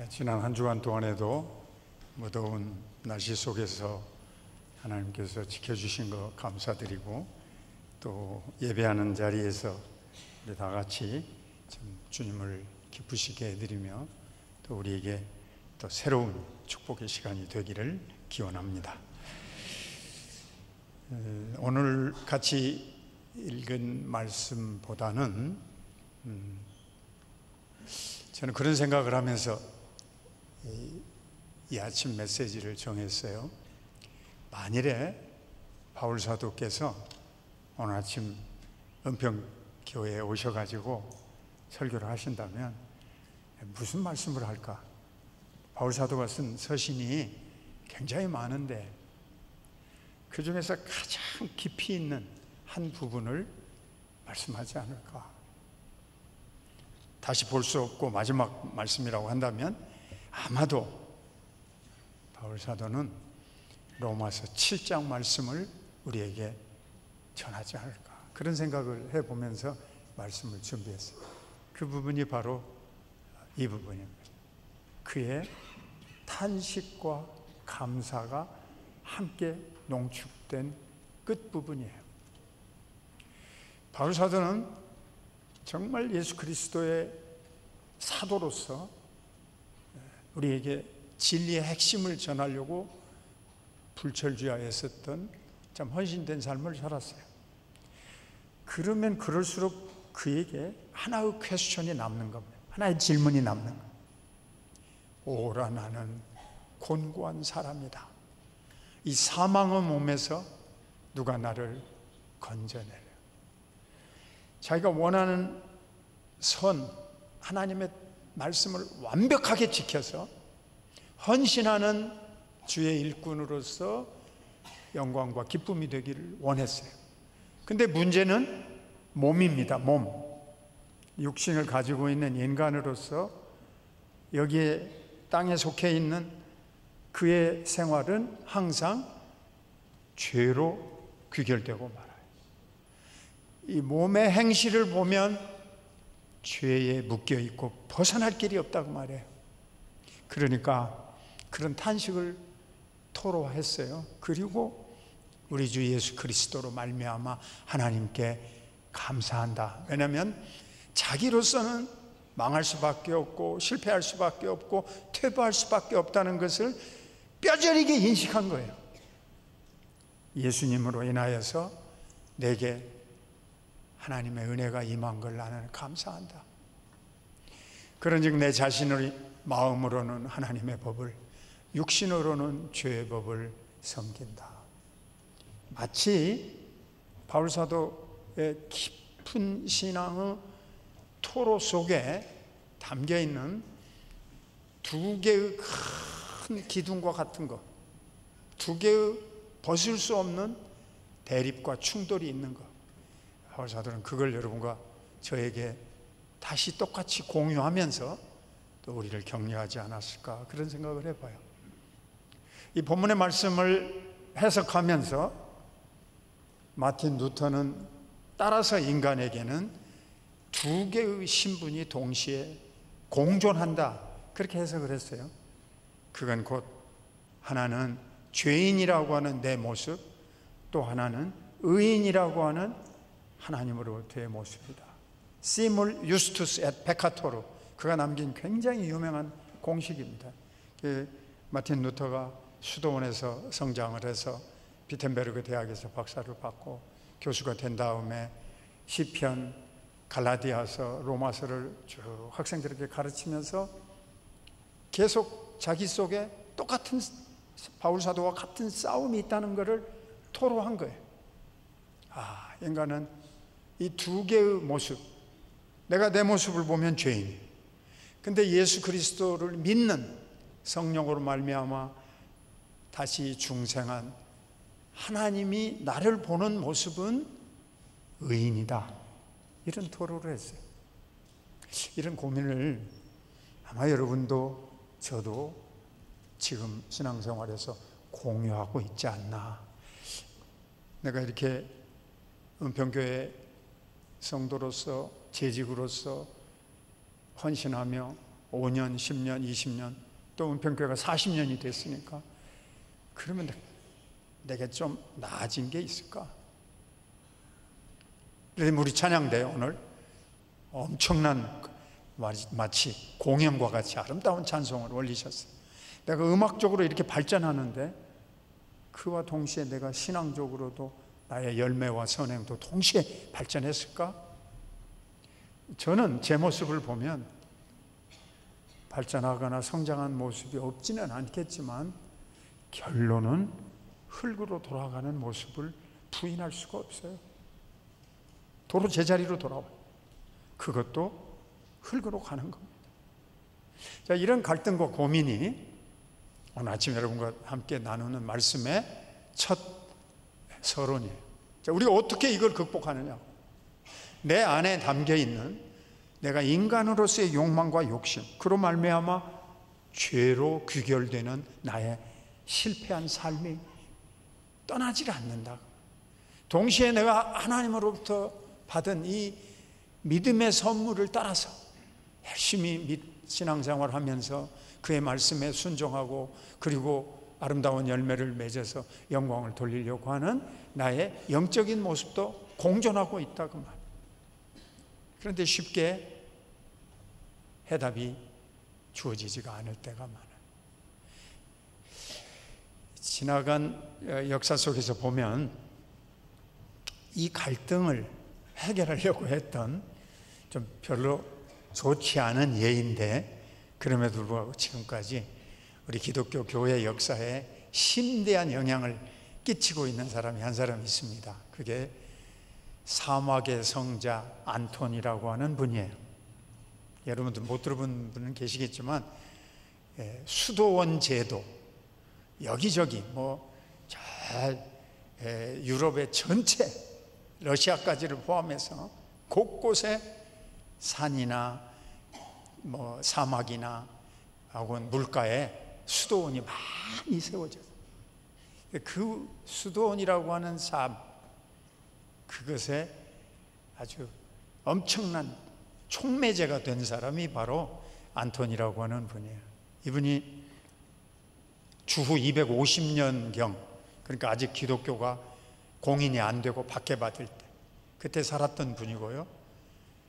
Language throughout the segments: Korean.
지난 한 주간 동안에도 무더운 날씨 속에서 하나님께서 지켜주신 것 감사드리고, 또 예배하는 자리에서 우리 다 같이 좀 주님을 기쁘시게 해드리며 또 우리에게 또 새로운 축복의 시간이 되기를 기원합니다. 오늘 같이 읽은 말씀보다는 저는 그런 생각을 하면서 이 아침 메시지를 정했어요. 만일에 바울 사도께서 오늘 아침 은평교회에 오셔가지고 설교를 하신다면 무슨 말씀을 할까? 바울 사도가 쓴 서신이 굉장히 많은데 그 중에서 가장 깊이 있는 한 부분을 말씀하지 않을까? 다시 볼 수 없고 마지막 말씀이라고 한다면 아마도 바울 사도는 로마서 7장 말씀을 우리에게 전하지 않을까, 그런 생각을 해보면서 말씀을 준비했어요. 그 부분이 바로 이 부분입니다. 그의 탄식과 감사가 함께 농축된 끝부분이에요. 바울 사도는 정말 예수 그리스도의 사도로서 우리에게 진리의 핵심을 전하려고 불철주야에 썼던 참 헌신된 삶을 살았어요. 그러면 그럴수록 그에게 하나의 퀘스천이 남는 겁니다. 하나의 질문이 남는 겁니다. 오라, 나는 곤고한 사람이다. 이 사망의 몸에서 누가 나를 건져내려? 자기가 원하는 선, 하나님의 말씀을 완벽하게 지켜서 헌신하는 주의 일꾼으로서 영광과 기쁨이 되기를 원했어요. 근데 문제는 몸입니다. 몸. 육신을 가지고 있는 인간으로서 여기에 땅에 속해 있는 그의 생활은 항상 죄로 귀결되고 말아요. 이 몸의 행실을 보면 죄에 묶여 있고 벗어날 길이 없다고 말해요. 그러니까 그런 탄식을 토로했어요. 그리고 우리 주 예수 그리스도로 말미암아 하나님께 감사한다. 왜냐하면 자기로서는 망할 수밖에 없고 실패할 수밖에 없고 퇴보할 수밖에 없다는 것을 뼈저리게 인식한 거예요. 예수님으로 인하여서 내게 하나님의 은혜가 임한 걸 나는 감사한다. 그런즉 내 자신의 마음으로는 하나님의 법을, 육신으로는 죄의 법을 섬긴다. 마치 바울 사도의 깊은 신앙의 토로 속에 담겨 있는 두 개의 큰 기둥과 같은 것, 두 개의 벗을 수 없는 대립과 충돌이 있는 것. 바울 사도는 그걸 여러분과 저에게 다시 똑같이 공유하면서 또 우리를 격려하지 않았을까, 그런 생각을 해봐요. 이 본문의 말씀을 해석하면서 마틴 루터는 따라서 인간에게는 두 개의 신분이 동시에 공존한다, 그렇게 해석을 했어요. 그건 곧 하나는 죄인이라고 하는 내 모습, 또 하나는 의인이라고 하는 하나님으로부터의 모습이다. 시물 유스투스 앳 페카토르, 그가 남긴 굉장히 유명한 공식입니다. 마틴 루터가 수도원에서 성장을 해서 비텐베르그 대학에서 박사를 받고 교수가 된 다음에 시편, 갈라디아서, 로마서를 쭉 학생들에게 가르치면서 계속 자기 속에 똑같은 바울 사도와 같은 싸움이 있다는 것을 토로한 거예요. 인간은 이 두 개의 모습, 내가 내 모습을 보면 죄인, 근데 예수 그리스도를 믿는 성령으로 말미암아 다시 중생한 하나님이 나를 보는 모습은 의인이다, 이런 토로를 했어요. 이런 고민을 아마 여러분도 저도 지금 신앙생활에서 공유하고 있지 않나. 내가 이렇게 은평교회 성도로서, 재직으로서 헌신하며 5년, 10년, 20년, 또 은평교회가 40년이 됐으니까 그러면 내게 좀 나아진 게 있을까? 그래서 우리 찬양대 오늘 엄청난 마치 공연과 같이 아름다운 찬송을 올리셨어요. 내가 음악적으로 이렇게 발전하는데 그와 동시에 내가 신앙적으로도 나의 열매와 선행도 동시에 발전했을까? 저는 제 모습을 보면 발전하거나 성장한 모습이 없지는 않겠지만 결론은 흙으로 돌아가는 모습을 부인할 수가 없어요. 도로 제자리로 돌아와요. 그것도 흙으로 가는 겁니다. 자, 이런 갈등과 고민이 오늘 아침 여러분과 함께 나누는 말씀의 첫 서론이에요. 자, 우리가 어떻게 이걸 극복하느냐? 내 안에 담겨 있는 내가 인간으로서의 욕망과 욕심, 그로 말미암아 죄로 귀결되는 나의 실패한 삶이 떠나질 않는다. 동시에 내가 하나님으로부터 받은 이 믿음의 선물을 따라서 열심히 신앙생활을 하면서 그의 말씀에 순종하고 그리고 아름다운 열매를 맺어서 영광을 돌리려고 하는 나의 영적인 모습도 공존하고 있다 그 말. 그런데 쉽게 해답이 주어지지가 않을 때가 많아요. 지나간 역사 속에서 보면 이 갈등을 해결하려고 했던 좀 별로 좋지 않은 예인데 그럼에도 불구하고 지금까지 우리 기독교 교회 역사에 심대한 영향을 끼치고 있는 사람이 한 사람 있습니다. 그게 사막의 성자 안톤이라고 하는 분이에요. 여러분들 못 들어본 분은 계시겠지만 수도원 제도 여기저기 유럽의 전체 러시아까지를 포함해서 곳곳에 산이나 사막이나 혹은 물가에 수도원이 많이 세워져요. 그 수도원이라고 하는 삶, 그것에 아주 엄청난 촉매제가 된 사람이 바로 안톤이라고 하는 분이에요. 이분이 주후 250년경, 그러니까 아직 기독교가 공인이 안 되고 박해받을 때 그때 살았던 분이고요.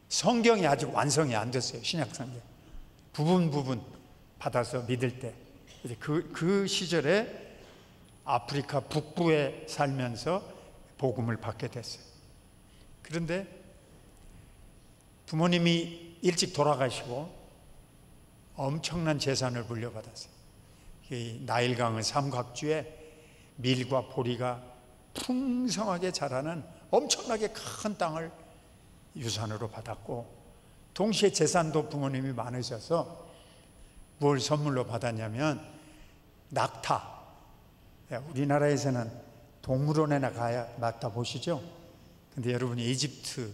성경이 아직 완성이 안 됐어요. 신약성경 부분 받아서 믿을 때 그 시절에 아프리카 북부에 살면서 복음을 받게 됐어요. 그런데 부모님이 일찍 돌아가시고 엄청난 재산을 물려받았어요. 이 나일강의 삼각주에 밀과 보리가 풍성하게 자라는 엄청나게 큰 땅을 유산으로 받았고 동시에 재산도 부모님이 많으셔서 뭘 선물로 받았냐면 낙타. 우리나라에서는 동물원에나 가야 낙타 보시죠? 근데 여러분이 이집트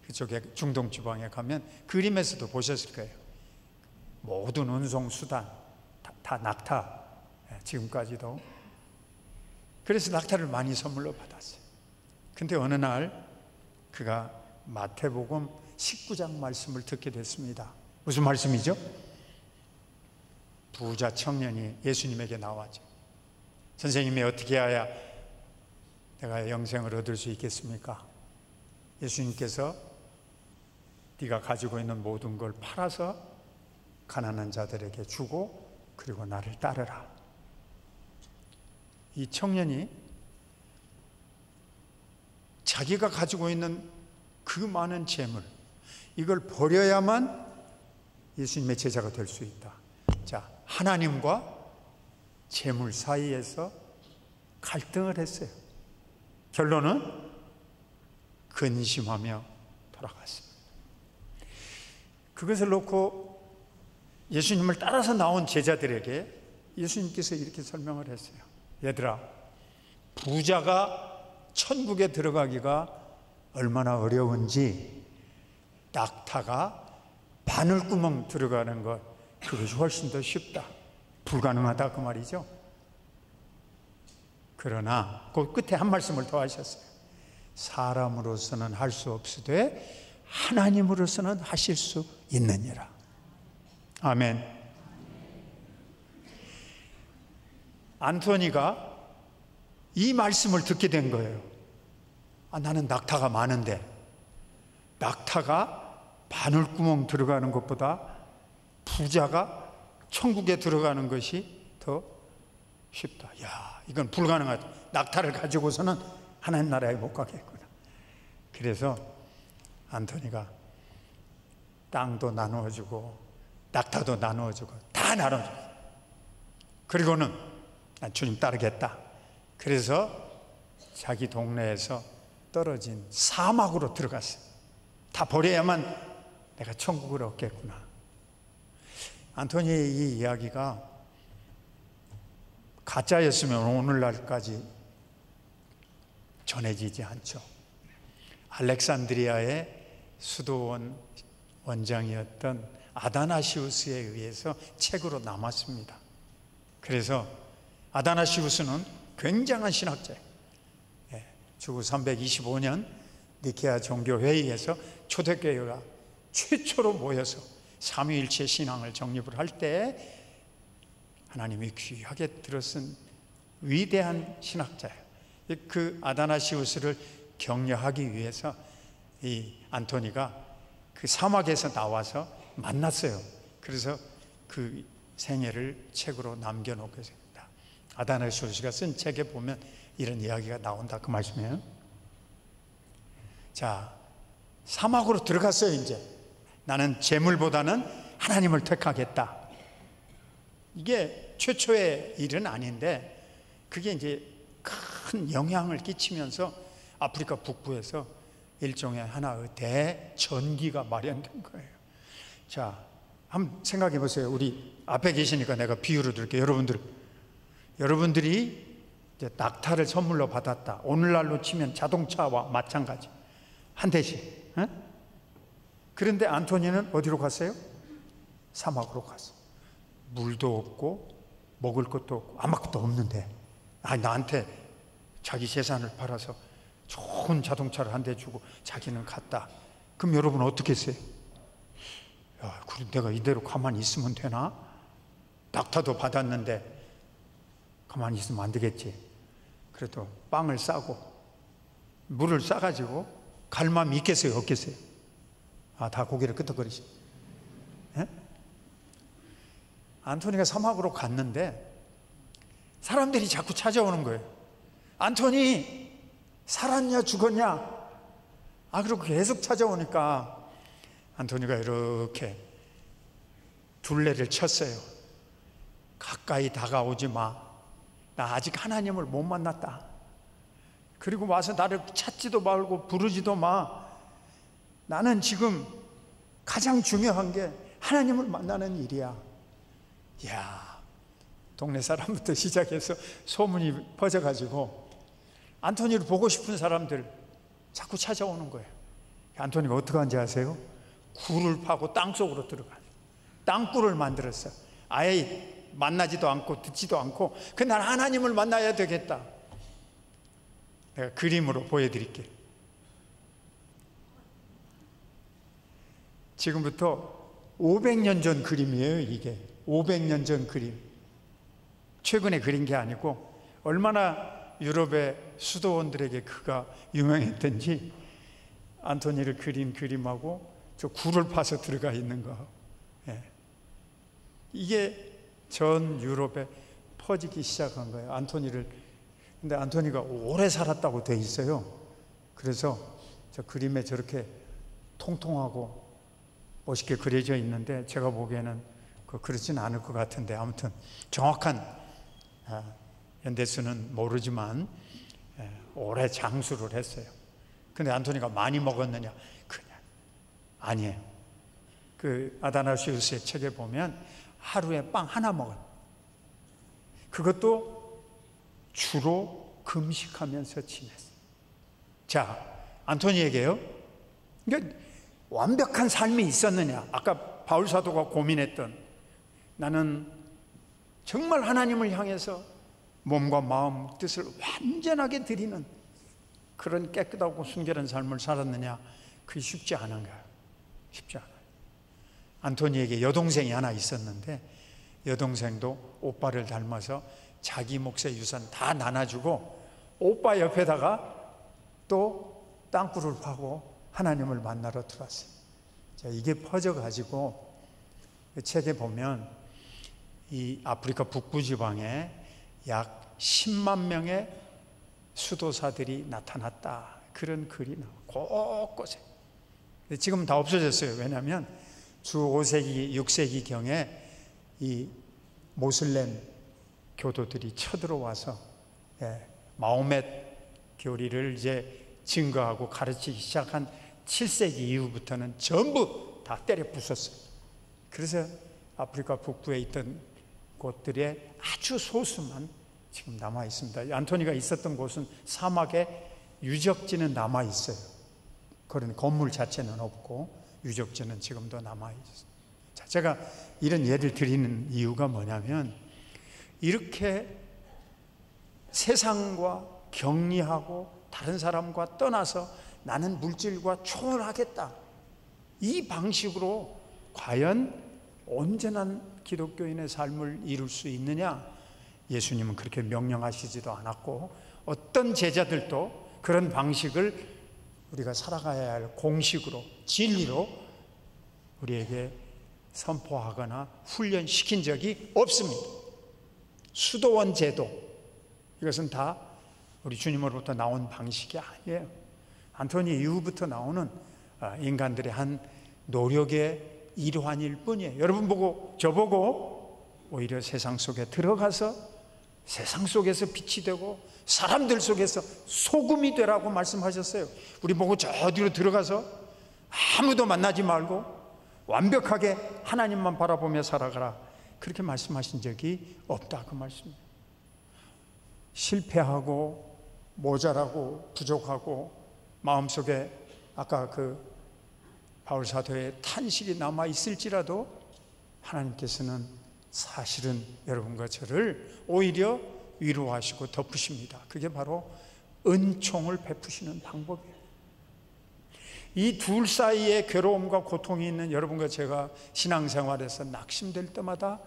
그쪽에 중동 지방에 가면 그림에서도 보셨을 거예요. 모든 운송 수단 다 낙타. 지금까지도. 그래서 낙타를 많이 선물로 받았어요. 근데 어느 날 그가 마태복음 19장 말씀을 듣게 됐습니다. 무슨 말씀이죠? 부자 청년이 예수님에게 나왔죠. 선생님이 어떻게 해야 내가 영생을 얻을 수 있겠습니까? 예수님께서 네가 가지고 있는 모든 걸 팔아서 가난한 자들에게 주고 그리고 나를 따르라. 이 청년이 자기가 가지고 있는 그 많은 재물, 이걸 버려야만 예수님의 제자가 될 수 있다. 자, 하나님과 재물 사이에서 갈등을 했어요. 결론은 근심하며 돌아갔습니다. 그것을 놓고 예수님을 따라서 나온 제자들에게 예수님께서 이렇게 설명을 했어요. 얘들아, 부자가 천국에 들어가기가 얼마나 어려운지 낙타가 바늘구멍 들어가는 것, 그것이 훨씬 더 쉽다. 불가능하다 그 말이죠. 그러나 그 끝에 한 말씀을 더 하셨어요. 사람으로서는 할 수 없으되 하나님으로서는 하실 수 있느니라. 아멘. 안토니가 이 말씀을 듣게 된 거예요. 나는 낙타가 많은데 낙타가 바늘구멍 들어가는 것보다 부자가 천국에 들어가는 것이 더 쉽다. 야, 이건 불가능하다. 낙타를 가지고서는 하나님 나라에 못 가겠구나. 그래서 안토니가 땅도 나누어주고 낙타도 나누어주고 다 나눠주고, 그리고는 난 주님 따르겠다. 그래서 자기 동네에서 떨어진 사막으로 들어갔어요. 다 버려야만 내가 천국을 얻겠구나. 안토니의 이 이야기가 가짜였으면 오늘날까지 전해지지 않죠. 알렉산드리아의 수도원 원장이었던 아다나시우스에 의해서 책으로 남았습니다. 그래서 아다나시우스는 굉장한 신학자예요. 주후 325년 니케아 종교회의에서 초대교회가 최초로 모여서 삼위일체 신앙을 정립을 할 때 하나님이 귀하게 들어쓴 위대한 신학자예요. 그 아다나시우스를 격려하기 위해서 이 안토니가 그 사막에서 나와서 만났어요. 그래서 그 생애를 책으로 남겨놓겠습니다. 아다나시우스가 쓴 책에 보면 이런 이야기가 나온다, 그 말씀이에요. 자, 사막으로 들어갔어요. 이제 나는 재물보다는 하나님을 택하겠다. 이게 최초의 일은 아닌데 그게 이제 큰 영향을 끼치면서 아프리카 북부에서 일종의 하나의 대전기가 마련된 거예요. 자, 한번 생각해 보세요. 우리 앞에 계시니까 내가 비유를 드릴게요. 여러분들이 이제 낙타를 선물로 받았다. 오늘날로 치면 자동차와 마찬가지. 한 대씩. 에? 그런데 안토니는 어디로 갔어요? 사막으로 갔어. 물도 없고 먹을 것도 없고 아무것도 없는데 나한테 자기 재산을 팔아서 좋은 자동차를 한 대 주고 자기는 갔다. 그럼 여러분 어떻게 했어요? 야, 그럼 내가 이대로 가만히 있으면 되나? 낙타도 받았는데 가만히 있으면 안 되겠지. 그래도 빵을 싸고 물을 싸가지고 갈 마음이 있겠어요, 없겠어요? 다 고개를 끄덕거리시. 안토니가 사막으로 갔는데 사람들이 자꾸 찾아오는 거예요. 안토니 살았냐 죽었냐? 그리고 계속 찾아오니까 안토니가 이렇게 둘레를 쳤어요. 가까이 다가오지 마. 나 아직 하나님을 못 만났다. 그리고 와서 나를 찾지도 말고 부르지도 마. 나는 지금 가장 중요한 게 하나님을 만나는 일이야. 이야, 동네 사람부터 시작해서 소문이 퍼져가지고 안토니를 보고 싶은 사람들 자꾸 찾아오는 거예요. 안토니가 어떻게 하는지 아세요? 굴을 파고 땅속으로 들어가요. 땅굴을 만들었어요. 아예 만나지도 않고 듣지도 않고 난 하나님을 만나야 되겠다. 내가 그림으로 보여드릴게요. 지금부터 500년 전 그림이에요. 이게 500년 전 그림. 최근에 그린 게 아니고 얼마나 유럽의 수도원들에게 그가 유명했던지 안토니를 그린 그림하고 저 굴을 파서 들어가 있는 거. 이게 전 유럽에 퍼지기 시작한 거예요. 안토니를. 근데 안토니가 오래 살았다고 돼 있어요. 그래서 저 그림에 저렇게 통통하고 멋있게 그려져 있는데 제가 보기에는 그렇진 않을 것 같은데 아무튼 정확한 연대수는 모르지만 오래 장수를 했어요. 근데 안토니가 많이 먹었느냐? 그냥 아니에요. 그 아다나시우스의 책에 보면 하루에 빵 하나 먹어요. 그것도 주로 금식하면서 지냈어요. 자, 안토니에게요. 그러니까 완벽한 삶이 있었느냐? 아까 바울 사도가 고민했던 나는 정말 하나님을 향해서 몸과 마음, 뜻을 완전하게 드리는 그런 깨끗하고 순결한 삶을 살았느냐? 그게 쉽지 않은 거예요. 쉽지 않아요. 안토니에게 여동생이 하나 있었는데 여동생도 오빠를 닮아서 자기 몫의 유산 다 나눠주고 오빠 옆에다가 또 땅굴을 파고 하나님을 만나러 들어왔어요. 자, 이게 퍼져가지고 그 책에 보면 이 아프리카 북부 지방에 약 10만 명의 수도사들이 나타났다, 그런 글이 나와요. 곳곳에. 지금 다 없어졌어요. 왜냐하면 주 5세기, 6세기 경에 이 모슬렘 교도들이 쳐들어와서 마호멧 교리를 이제 증거하고 가르치기 시작한 7세기 이후부터는 전부 다 때려 부쉈어요. 그래서 아프리카 북부에 있던 곳들에 아주 소수만 지금 남아 있습니다. 안토니가 있었던 곳은 사막에 유적지는 남아 있어요. 그런 건물 자체는 없고 유적지는 지금도 남아 있어요. 자, 제가 이런 예를 드리는 이유가 뭐냐면 이렇게 세상과 격리하고 다른 사람과 떠나서 나는 물질과 초월하겠다, 이 방식으로 과연 온전한 기독교인의 삶을 이룰 수 있느냐? 예수님은 그렇게 명령하시지도 않았고 어떤 제자들도 그런 방식을 우리가 살아가야 할 공식으로, 진리로 우리에게 선포하거나 훈련시킨 적이 없습니다. 수도원 제도, 이것은 다 우리 주님으로부터 나온 방식이 아니에요. 안토니 이후부터 나오는 인간들의 한 노력의 일환일 뿐이에요. 여러분 보고 저보고 오히려 세상 속에 들어가서 세상 속에서 빛이 되고 사람들 속에서 소금이 되라고 말씀하셨어요. 우리 보고 저 어디로 들어가서 아무도 만나지 말고 완벽하게 하나님만 바라보며 살아가라, 그렇게 말씀하신 적이 없다, 그 말씀이에요. 실패하고 모자라고 부족하고 마음속에 아까 그 바울 사도의 탄식이 남아 있을지라도 하나님께서는 사실은 여러분과 저를 오히려 위로하시고 덮으십니다. 그게 바로 은총을 베푸시는 방법이에요. 이 둘 사이에 괴로움과 고통이 있는 여러분과 제가 신앙생활에서 낙심될 때마다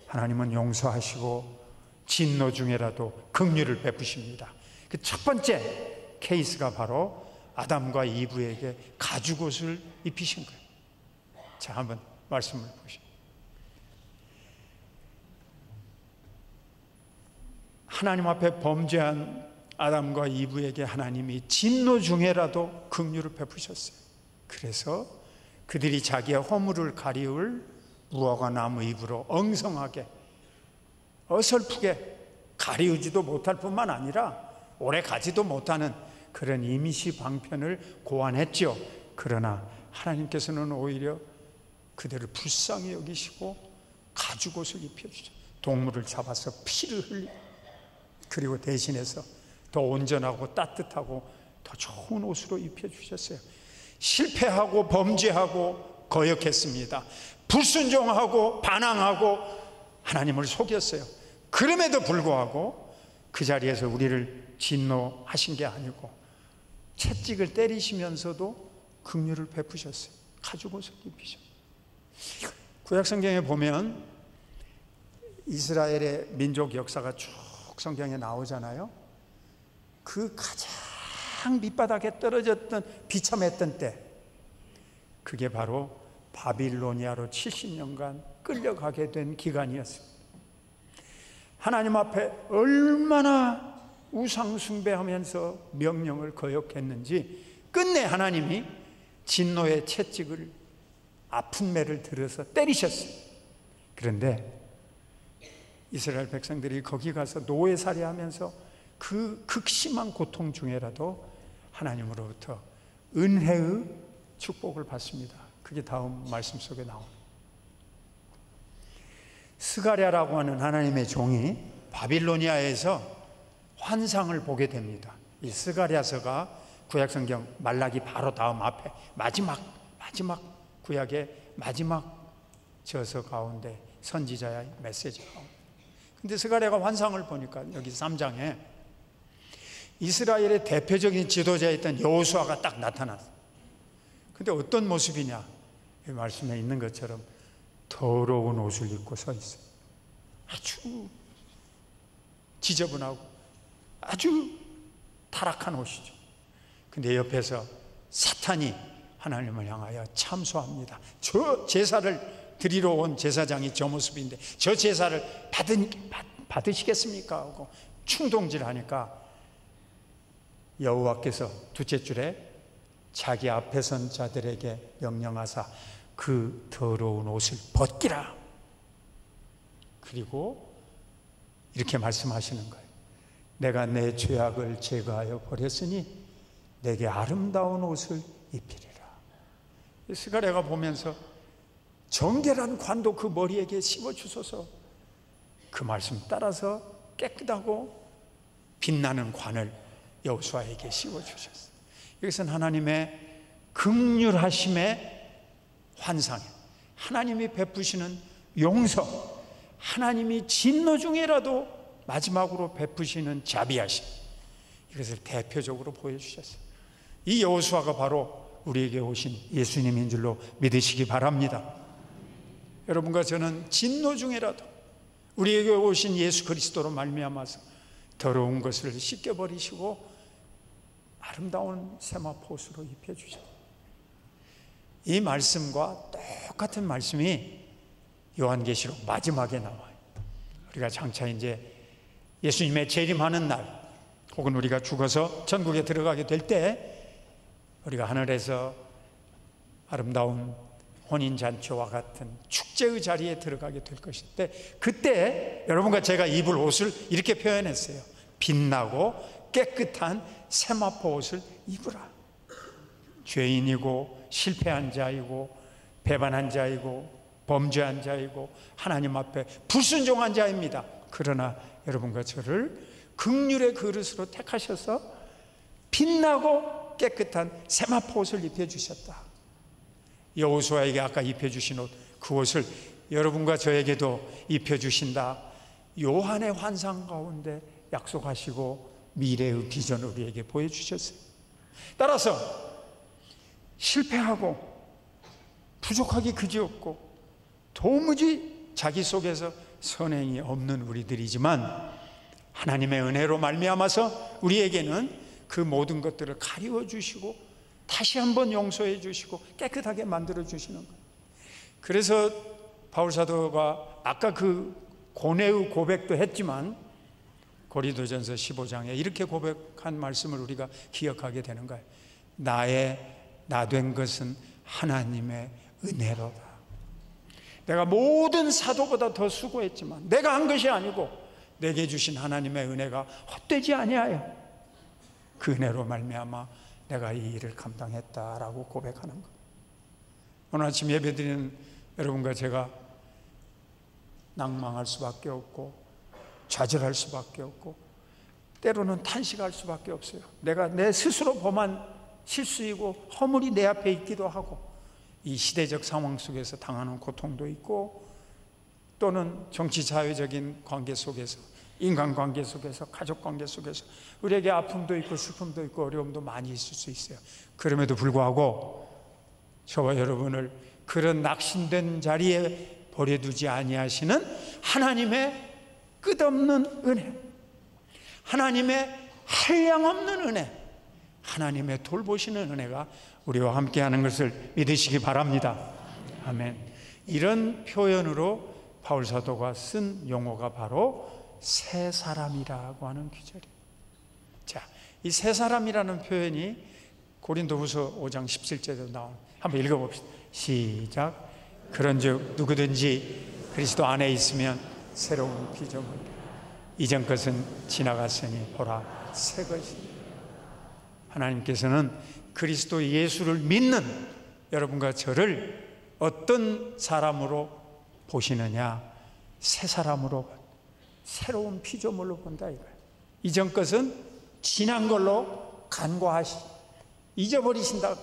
하나님은 용서하시고 진노 중에라도 긍휼을 베푸십니다. 그 첫 번째 케이스가 바로 아담과 이브에게 가죽옷을 입히신 거예요. 자, 한번 말씀을 보시죠. 하나님 앞에 범죄한 아담과 이브에게 하나님이 진노 중에라도 긍휼을 베푸셨어요. 그래서 그들이 자기의 허물을 가리울 무화과 나무 잎으로 엉성하게 어설프게 가리우지도 못할 뿐만 아니라 오래 가지도 못하는 그런 임시 방편을 고안했죠. 그러나 하나님께서는 오히려 그들을 불쌍히 여기시고 가죽옷을 입혀주죠. 동물을 잡아서 피를 흘리고, 그리고 대신해서 더 온전하고 따뜻하고 더 좋은 옷으로 입혀주셨어요. 실패하고 범죄하고 거역했습니다. 불순종하고 반항하고 하나님을 속였어요. 그럼에도 불구하고 그 자리에서 우리를 진노하신 게 아니고 채찍을 때리시면서도 긍휼을 베푸셨어요. 가죽옷을 입히셨어요. 구약성경에 보면 이스라엘의 민족 역사가 쭉 성경에 나오잖아요. 그 가장 밑바닥에 떨어졌던 비참했던 때, 그게 바로 바빌로니아로 70년간 끌려가게 된 기간이었습니다. 하나님 앞에 얼마나 우상 숭배하면서 명령을 거역했는지 끝내 하나님이 진노의 채찍을, 아픈 매를 들어서 때리셨어요. 그런데 이스라엘 백성들이 거기 가서 노예살이하면서 그 극심한 고통 중에라도 하나님으로부터 은혜의 축복을 받습니다. 그게 다음 말씀 속에 나옵니다. 스가랴라고 하는 하나님의 종이 바빌로니아에서 환상을 보게 됩니다. 이 스가랴서가 구약성경 말라기 바로 다음 앞에 마지막 구약의 마지막 저서 가운데 선지자의 메시지 가운데. 근데 스가랴가 환상을 보니까 여기 3장에 이스라엘의 대표적인 지도자였던 여호수아가 딱 나타났어요. 근데 어떤 모습이냐? 이 말씀에 있는 것처럼 더러운 옷을 입고 서 있어요. 아주 지저분하고 아주 타락한 옷이죠. 근데 옆에서 사탄이 하나님을 향하여 참소합니다. 저 제사를 드리러 온 제사장이 저 모습인데 저 제사를 받으시겠습니까? 하고 충동질하니까 여호와께서 둘째 줄에 자기 앞에 선 자들에게 명령하사 그 더러운 옷을 벗기라. 그리고 이렇게 말씀하시는 거예요. 내가 내 죄악을 제거하여 버렸으니 내게 아름다운 옷을 입히리라. 스가랴가 보면서 정결한 관도 그 머리에게 씌워주소서. 그 말씀 따라서 깨끗하고 빛나는 관을 여호수아에게 씌워주셨어요. 이것은 하나님의 긍휼하심의 환상에 하나님이 베푸시는 용서, 하나님이 진노 중에라도 마지막으로 베푸시는 자비하심, 이것을 대표적으로 보여주셨어요. 이 여호수아가 바로 우리에게 오신 예수님인 줄로 믿으시기 바랍니다. 여러분과 저는 진노 중에라도 우리에게 오신 예수 그리스도로 말미암아서 더러운 것을 씻겨버리시고 아름다운 세마포옷으로 입혀주셨어요. 이 말씀과 똑같은 말씀이 요한계시록 마지막에 나와요. 우리가 장차 이제 예수님의 재림하는 날, 혹은 우리가 죽어서 천국에 들어가게 될 때 우리가 하늘에서 아름다운 혼인잔치와 같은 축제의 자리에 들어가게 될 것인데, 그때 여러분과 제가 입을 옷을 이렇게 표현했어요. 빛나고 깨끗한 세마포 옷을 입으라. 죄인이고 실패한 자이고 배반한 자이고 범죄한 자이고 하나님 앞에 불순종한 자입니다. 그러나 여러분과 저를 긍휼의 그릇으로 택하셔서 빛나고 깨끗한 세마포 옷을 입혀주셨다. 여호수아에게 아까 입혀주신 옷, 그 옷을 여러분과 저에게도 입혀주신다. 요한의 환상 가운데 약속하시고 미래의 비전을 우리에게 보여주셨어요. 따라서 실패하고 부족하기 그지없고 도무지 자기 속에서 선행이 없는 우리들이지만 하나님의 은혜로 말미암아서 우리에게는 그 모든 것들을 가리워 주시고 다시 한번 용서해 주시고 깨끗하게 만들어 주시는 거예요. 그래서 바울사도가 아까 그 고뇌의 고백도 했지만 고린도전서 15장에 이렇게 고백한 말씀을 우리가 기억하게 되는 거예요. 나 된 것은 하나님의 은혜로다. 내가 모든 사도보다 더 수고했지만 내가 한 것이 아니고 내게 주신 하나님의 은혜가 헛되지 아니하여 그 은혜로 말미암아 내가 이 일을 감당했다라고 고백하는 것. 오늘 아침 예배드리는 여러분과 제가 낭망할 수밖에 없고 좌절할 수밖에 없고 때로는 탄식할 수밖에 없어요. 내가 내 스스로 범한 실수이고 허물이 내 앞에 있기도 하고 이 시대적 상황 속에서 당하는 고통도 있고 또는 정치 사회적인 관계 속에서 인간관계 속에서 가족관계 속에서 우리에게 아픔도 있고 슬픔도 있고 어려움도 많이 있을 수 있어요. 그럼에도 불구하고 저와 여러분을 그런 낙심된 자리에 버려두지 아니하시는 하나님의 끝없는 은혜, 하나님의 한량없는 은혜, 하나님의 돌보시는 은혜가 우리와 함께하는 것을 믿으시기 바랍니다. 아멘. 이런 표현으로 바울사도가 쓴 용어가 바로 새 사람이라고 하는 귀절이에요. 자, 이 새 사람이라는 표현이 고린도후서 5장 17절에도 나온, 한번 읽어봅시다. 시작. 그런즉 누구든지 그리스도 안에 있으면 새로운 피조물이라. 이전 것은 지나갔으니 보라 새 것이니. 하나님께서는 그리스도 예수를 믿는 여러분과 저를 어떤 사람으로 보시느냐? 새 사람으로, 새로운 피조물로 본다 이거예요. 이전 것은 지난 걸로 간과하시, 잊어버리신다.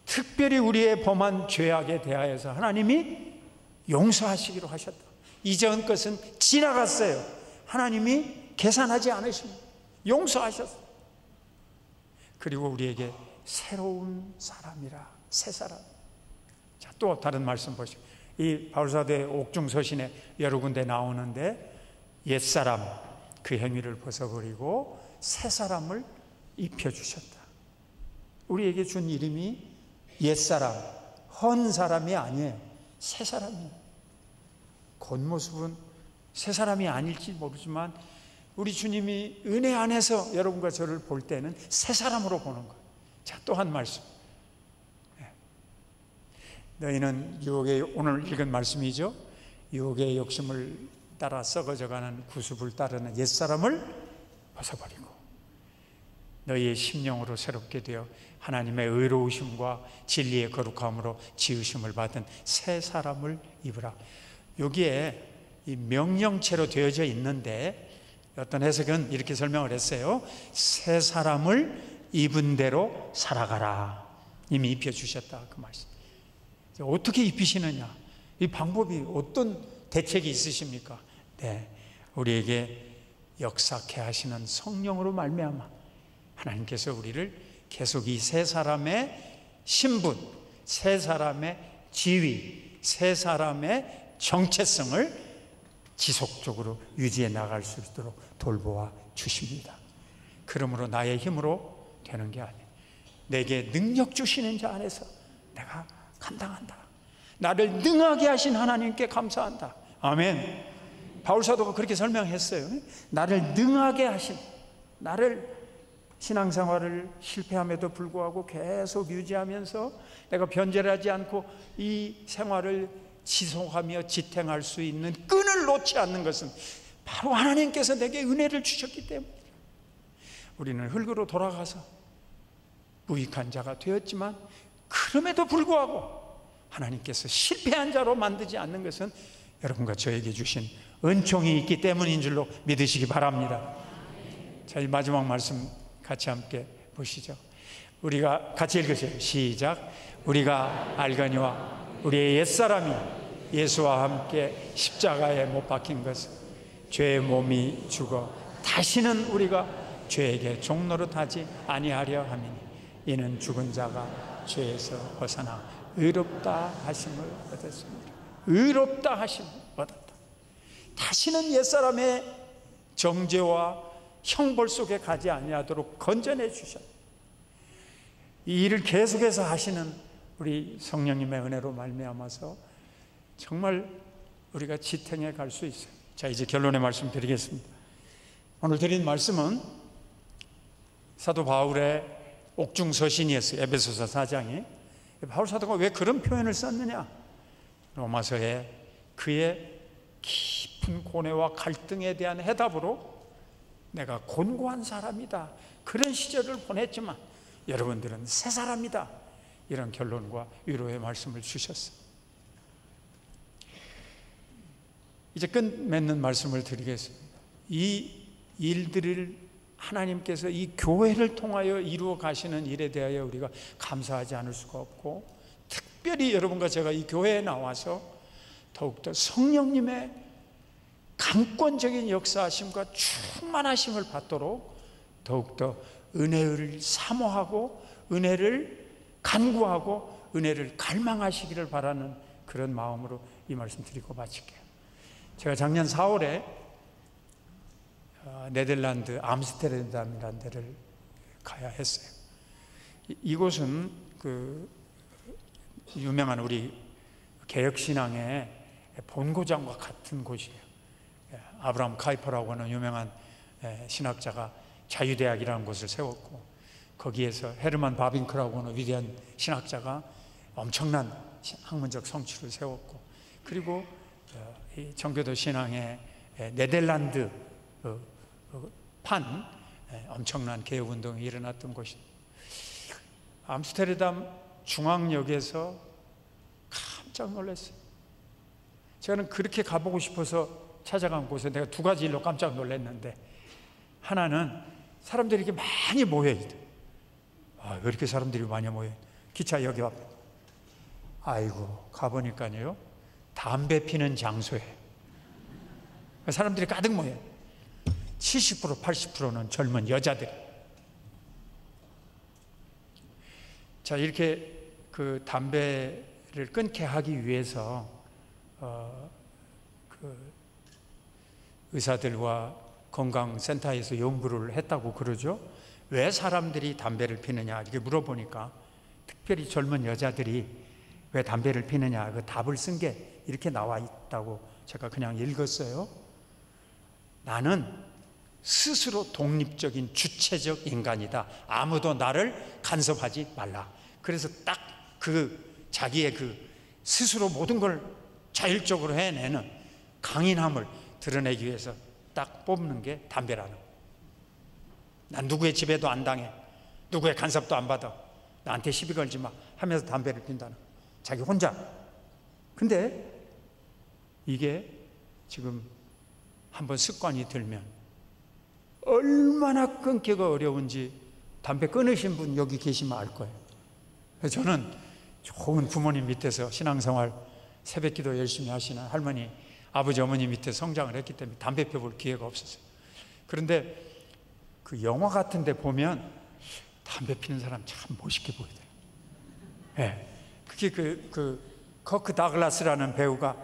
특별히 우리의 범한 죄악에 대하여서 하나님이 용서하시기로 하셨다. 이전 것은 지나갔어요. 하나님이 계산하지 않으십니다. 용서하셨어요. 그리고 우리에게 새로운 사람이라, 새 사람. 자, 또 다른 말씀 보시죠. 이 바울사도의 옥중서신에 여러 군데 나오는데 옛사람 그 행위를 벗어버리고 새 사람을 입혀주셨다. 우리에게 준 이름이 옛사람, 헌 사람이 아니에요. 새 사람이에요. 겉모습은 새 사람이 아닐지 모르지만 우리 주님이 은혜 안에서 여러분과 저를 볼 때는 새 사람으로 보는 거예요. 자, 또 한 말씀. 너희는 유혹의, 오늘 읽은 말씀이죠. 유혹의 욕심을 따라 썩어져가는 구습을 따르는 옛사람을 벗어버리고 너희의 심령으로 새롭게 되어 하나님의 의로우심과 진리의 거룩함으로 지으심을 받은 새 사람을 입으라. 여기에 이 명령체로 되어져 있는데 어떤 해석은 이렇게 설명을 했어요. 새 사람을 입은 대로 살아가라. 이미 입혀주셨다, 그 말씀. 어떻게 입히시느냐, 이 방법이 어떤 대책이 있으십니까? 네, 우리에게 역사케 하시는 성령으로 말미암아 하나님께서 우리를 계속 이 세 사람의 신분, 세 사람의 지위, 세 사람의 정체성을 지속적으로 유지해 나갈 수 있도록 돌보아 주십니다. 그러므로 나의 힘으로 되는 게 아니에요. 내게 능력 주시는 자 안에서 내가 감당한다. 나를 능하게 하신 하나님께 감사한다. 아멘. 바울사도가 그렇게 설명했어요. 나를 능하게 하신, 나를 신앙생활을 실패함에도 불구하고 계속 유지하면서 내가 변절하지 않고 이 생활을 지속하며 지탱할 수 있는 끈을 놓지 않는 것은 바로 하나님께서 내게 은혜를 주셨기 때문이에요. 우리는 흙으로 돌아가서 무익한 자가 되었지만 그럼에도 불구하고 하나님께서 실패한 자로 만들지 않는 것은 여러분과 저에게 주신 은총이 있기 때문인 줄로 믿으시기 바랍니다. 자, 이 마지막 말씀 같이 함께 보시죠. 우리가 같이 읽으세요. 시작. 우리가 알거니와 우리의 옛사람이 예수와 함께 십자가에 못 박힌 것은 죄의 몸이 죽어 다시는 우리가 죄에게 종노릇하지 아니하려 함이니 이는 죽은 자가 죄에서 벗어나 의롭다 하심을 얻었습니다. 의롭다 하심을 얻었다. 다시는 옛사람의 정죄와 형벌 속에 가지 아니하도록 건져내 주셨다. 이 일을 계속해서 하시는 우리 성령님의 은혜로 말미암아서 정말 우리가 지탱해 갈 수 있어요. 자, 이제 결론의 말씀 드리겠습니다. 오늘 드린 말씀은 사도 바울의 옥중서신이었어요. 에베소서 4장이. 바울 사도가 왜 그런 표현을 썼느냐? 로마서에 그의 깊은 고뇌와 갈등에 대한 해답으로 내가 곤고한 사람이다, 그런 시절을 보냈지만 여러분들은 새 사람이다, 이런 결론과 위로의 말씀을 주셨어요. 이제 끝맺는 말씀을 드리겠습니다. 이 일들을 하나님께서 이 교회를 통하여 이루어 가시는 일에 대하여 우리가 감사하지 않을 수가 없고, 특별히 여러분과 제가 이 교회에 나와서 더욱더 성령님의 강권적인 역사하심과 충만하심을 받도록 더욱더 은혜를 사모하고 은혜를 간구하고 은혜를 갈망하시기를 바라는 그런 마음으로 이 말씀 드리고 마칠게요. 제가 작년 4월에 네덜란드 암스테르담이라는 데를 가야 했어요. 이곳은 그 유명한 우리 개혁신앙의 본고장과 같은 곳이에요. 아브라함 카이퍼라고 하는 유명한 신학자가 자유대학이라는 곳을 세웠고, 거기에서 헤르만 바빙크라고 하는 위대한 신학자가 엄청난 학문적 성취를 세웠고, 그리고 이 정교도 신앙의 네덜란드 판 엄청난 개혁운동이 일어났던 곳입니다. 암스테르담 중앙역에서 깜짝 놀랐어요. 저는 그렇게 가보고 싶어서 찾아간 곳에 내가 두 가지 일로 깜짝 놀랐는데, 하나는 사람들이 이렇게 많이 모여있대. 왜 이렇게 사람들이 많이 모여있대? 기차역 앞에. 아이고, 가보니까요, 담배 피는 장소에 사람들이 가득 모여요. 70%, 80%는 젊은 여자들. 자, 이렇게 그 담배를 끊게 하기 위해서 그 의사들과 건강센터에서 연구를 했다고 그러죠. 왜 사람들이 담배를 피느냐 이렇게 물어보니까 특별히 젊은 여자들이 왜 담배를 피느냐 그 답을 쓴 게 이렇게 나와 있다고 제가 그냥 읽었어요. 나는 스스로 독립적인 주체적 인간이다. 아무도 나를 간섭하지 말라. 그래서 딱 그 자기의 그 스스로 모든 걸 자율적으로 해내는 강인함을 드러내기 위해서 딱 뽑는 게 담배라는 거예요. 난 누구의 지배도 안 당해. 누구의 간섭도 안 받아. 나한테 시비 걸지 마 하면서 담배를 핀다는 거예요. 자기 혼자. 근데 이게 지금 한번 습관이 들면 얼마나 끊기가 어려운지 담배 끊으신 분 여기 계시면 알 거예요. 그래서 저는 좋은 부모님 밑에서 신앙생활 새벽기도 열심히 하시는 할머니, 아버지, 어머니 밑에 성장을 했기 때문에 담배 펴볼 기회가 없었어요. 그런데 그 영화 같은 데 보면 담배 피는 사람 참 멋있게 보이더라고요. 네. 그게 그 커크 다글라스라는 배우가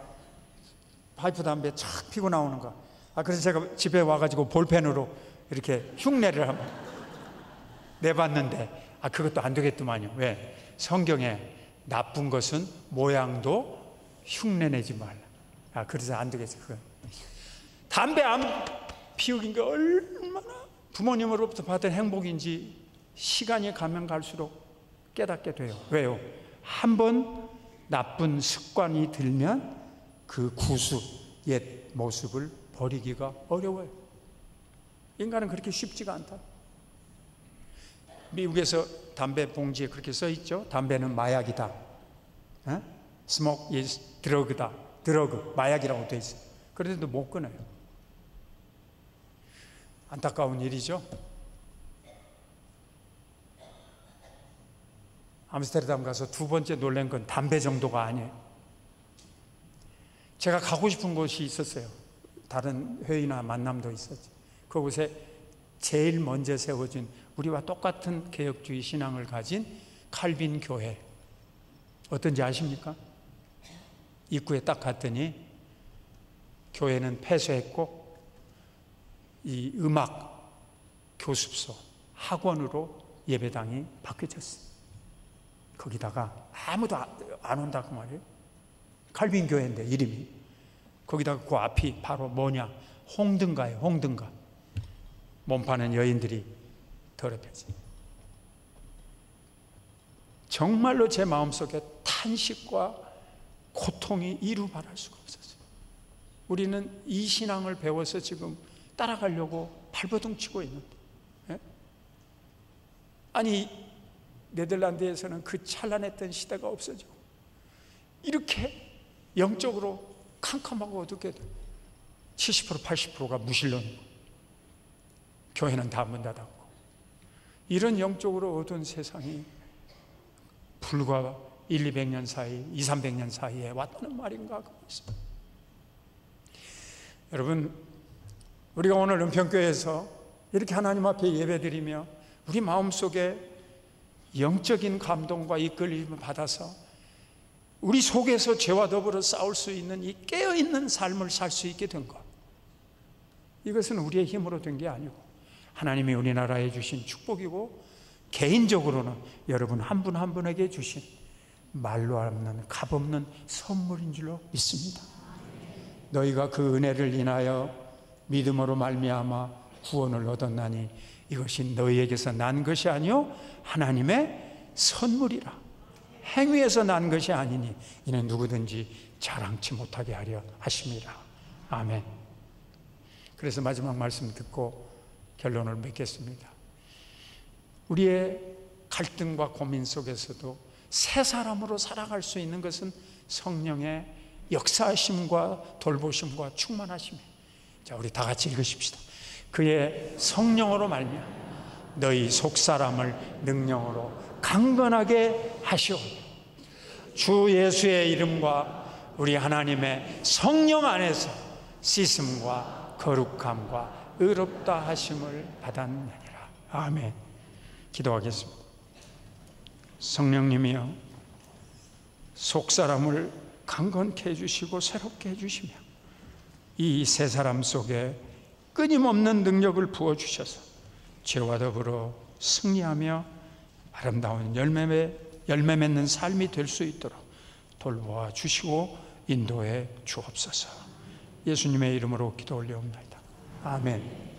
파이프 담배 착 피고 나오는 거. 그래서 제가 집에 와가지고 볼펜으로 이렇게 흉내를 한번 내봤는데 그것도 안 되겠더만요. 왜? 성경에 나쁜 것은 모양도 흉내내지 말라. 그래서 안 되겠어요. 그건. 담배 안 피우긴 게 얼마나 부모님으로부터 받은 행복인지 시간이 가면 갈수록 깨닫게 돼요. 왜요? 한번 나쁜 습관이 들면 그 구수 옛 모습을 버리기가 어려워요. 인간은 그렇게 쉽지가 않다. 미국에서 담배 봉지에 그렇게 써 있죠. 담배는 마약이다. Smoke is drug다. 드러그, 마약이라고 돼 있어요. 그런데도 못 끊어요. 안타까운 일이죠. 암스테르담 가서 두 번째 놀란 건 담배 정도가 아니에요. 제가 가고 싶은 곳이 있었어요. 다른 회의나 만남도 있었지. 그곳에 제일 먼저 세워진 우리와 똑같은 개혁주의 신앙을 가진 칼빈 교회. 어떤지 아십니까? 입구에 딱 갔더니 교회는 폐쇄했고 이 음악 교습소, 학원으로 예배당이 바뀌어졌어요. 거기다가 아무도 안 온다고 말이에요. 칼빈 교회인데 이름이. 거기다가 그 앞이 바로 뭐냐? 홍등가예요. 홍등가. 몸 파는 여인들이 더럽혀지. 정말로 제 마음속에 탄식과 고통이 이루 말할 수가 없었어요. 우리는 이 신앙을 배워서 지금 따라가려고 발버둥 치고 있는데, 예? 아니 네덜란드에서는 그 찬란했던 시대가 없어지고 이렇게 영적으로 캄캄하고 어둡게 70% 80%가 무신론이고 교회는 다 문 닫았고 이런 영적으로 어두운 세상이 불과 1, 200년 사이, 2, 300년 사이에 왔다는 말인가 하고 있습니다. 여러분, 우리가 오늘 은평교회에서 이렇게 하나님 앞에 예배드리며 우리 마음속에 영적인 감동과 이끌림을 받아서 우리 속에서 죄와 더불어 싸울 수 있는 이 깨어있는 삶을 살 수 있게 된 것, 이것은 우리의 힘으로 된 게 아니고 하나님이 우리나라에 주신 축복이고 개인적으로는 여러분 한 분 한 분에게 주신 말로 없는 값없는 선물인 줄로 믿습니다. 너희가 그 은혜를 인하여 믿음으로 말미암아 구원을 얻었나니 이것이 너희에게서 난 것이 아니요 하나님의 선물이라. 행위에서 난 것이 아니니 이는 누구든지 자랑치 못하게 하려 하심이라. 아멘. 그래서 마지막 말씀 듣고 결론을 맺겠습니다. 우리의 갈등과 고민 속에서도 새 사람으로 살아갈 수 있는 것은 성령의 역사하심과 돌보심과 충만하심이에요. 자, 우리 다 같이 읽으십시다. 그의 성령으로 말미암아 너희 속사람을 능령으로 강건하게 하시오. 주 예수의 이름과 우리 하나님의 성령 안에서 씻음과 거룩함과 의롭다 하심을 받았느니라. 아멘. 기도하겠습니다. 성령님이여, 속사람을 강건케 해주시고 새롭게 해주시며 이 세 사람 속에 끊임없는 능력을 부어주셔서 죄와 더불어 승리하며 아름다운 열매 맺는 삶이 될 수 있도록 돌보아 주시고 인도해 주옵소서. 예수님의 이름으로 기도 올려옵나이다. 아멘.